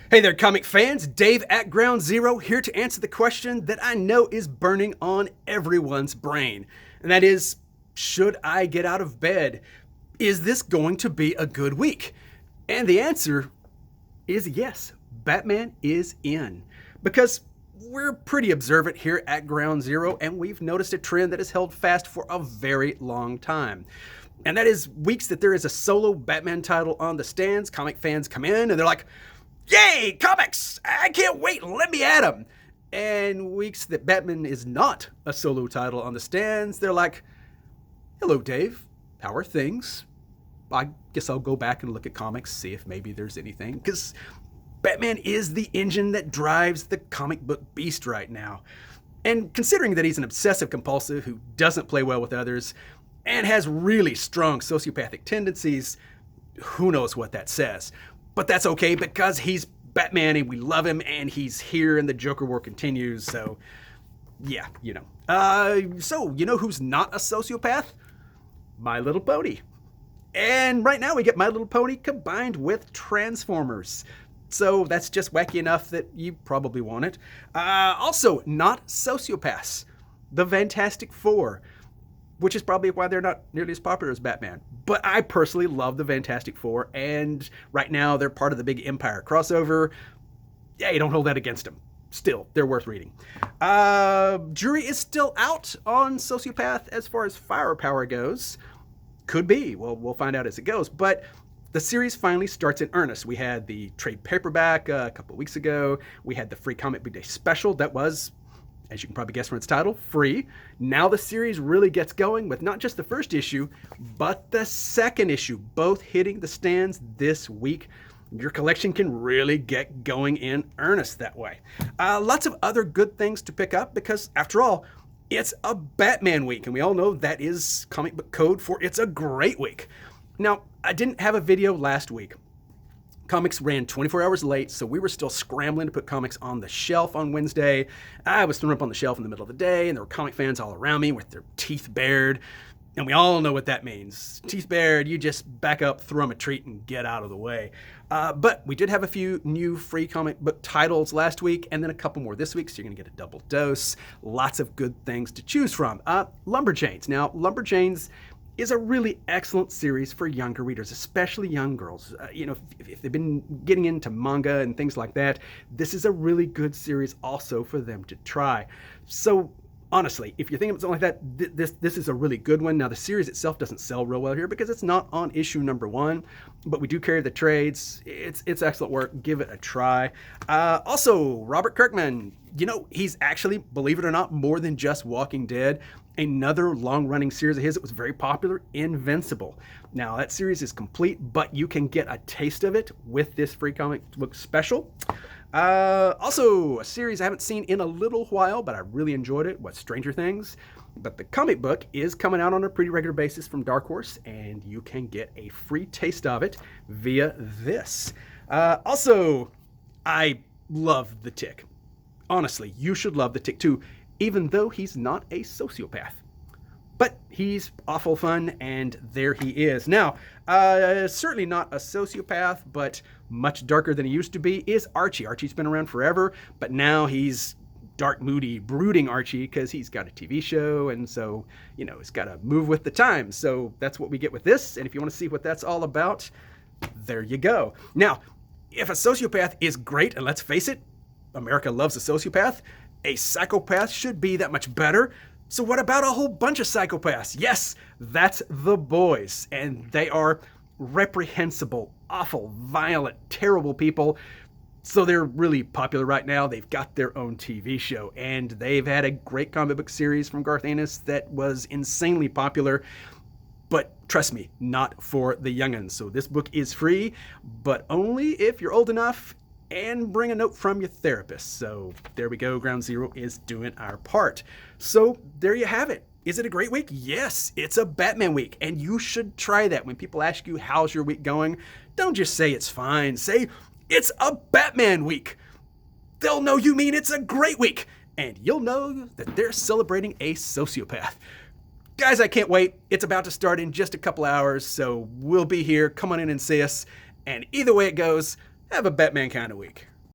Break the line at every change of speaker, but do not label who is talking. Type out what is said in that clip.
Hey there, comic fans. Dave at Ground Zero here to answer the question that I know is burning on everyone's brain. And that is, should I get out of bed? Is this going to be a good week? And the answer is yes. Batman is in. Because we're pretty observant here at Ground Zero, and we've noticed a trend that has held fast for a very long time. And that is weeks that there is a solo Batman title on the stands. Comic fans come in and they're like, "Yay, comics! I can't wait, let me at 'em!" And weeks that Batman is not a solo title on the stands, they're like, "Hello, Dave. How are things? I guess I'll go back and look at comics, see if maybe there's anything." Because Batman is the engine that drives the comic book beast right now. And considering that he's an obsessive compulsive who doesn't play well with others and has really strong sociopathic tendencies, who knows what that says. But that's okay because he's Batman and we love him and he's here and the Joker War continues. So, yeah, So, you know who's not a sociopath? My Little Pony. And right now we get My Little Pony combined with Transformers. So that's just wacky enough that you probably want it. Also, not sociopaths. The Fantastic Four, which is probably why they're not nearly as popular as Batman. But I personally love the Fantastic Four, and right now they're part of the big Empire crossover. Yeah, you don't hold that against them. Still, they're worth reading. Jury is still out on Sociopath as far as firepower goes. Could be. Well, we'll find out as it goes. But the series finally starts in earnest. We had the trade paperback a couple of weeks ago. We had the free comic book day special that was, as you can probably guess from its title, free. Now the series really gets going with not just the first issue, but the second issue, both hitting the stands this week. Your collection can really get going in earnest that way. Lots of other good things to pick up because, after all, it's a Batman week, and we all know that is comic book code for it's a great week. Now, I didn't have a video last week. Comics ran 24 hours late, so we were still scrambling to put comics on the shelf on Wednesday. I was thrown up on the shelf in the middle of the day, and there were comic fans all around me with their teeth bared. And we all know what that means. Teeth bared, you just back up, throw them a treat, and get out of the way. But we did have a few new free comic book titles last week, and then a couple more this week, so you're going to get a double dose. Lots of good things to choose from. Lumberjanes. Now, Lumberjanes is a really excellent series for younger readers, especially young girls. If they've been getting into manga and things like that, this is a really good series also for them to try. So honestly, if you're thinking of something like that, this is a really good one. Now, the series itself doesn't sell real well here because it's not on issue number 1, but we do carry the trades. It's excellent work. Give it a try. Also, Robert Kirkman, he's actually, believe it or not, more than just Walking Dead. Another long-running series of his that was very popular, Invincible. Now, that series is complete, but you can get a taste of it with this free comic book special. Also, a series I haven't seen in a little while, but I really enjoyed it, was Stranger Things. But the comic book is coming out on a pretty regular basis from Dark Horse, and you can get a free taste of it via this. Also, I love The Tick. Honestly, you should love The Tick too, even though he's not a sociopath. But he's awful fun, and there he is. Now, certainly not a sociopath, but much darker than he used to be, is Archie. Archie's been around forever, but now he's dark, moody, brooding Archie because he's got a TV show, and so, he's got to move with the times. So that's what we get with this, and if you want to see what that's all about, there you go. Now, if a sociopath is great, and let's face it, America loves a sociopath, a psychopath should be that much better. So what about a whole bunch of psychopaths? Yes, that's The Boys, and they are reprehensible, awful, violent, terrible people. So they're really popular right now. They've got their own TV show, and they've had a great comic book series from Garth Ennis that was insanely popular. But trust me, not for the young'uns. So this book is free, but only if you're old enough and bring a note from your therapist. So there we go. Ground Zero is doing our part. So there you have it. Is it a great week? Yes, it's a Batman week, and you should try that. When people ask you, how's your week going? Don't just say it's fine. Say, it's a Batman week. They'll know you mean it's a great week, and you'll know that they're celebrating a sociopath. Guys, I can't wait. It's about to start in just a couple hours, so we'll be here. Come on in and see us. And either way it goes, have a Batman kind of week.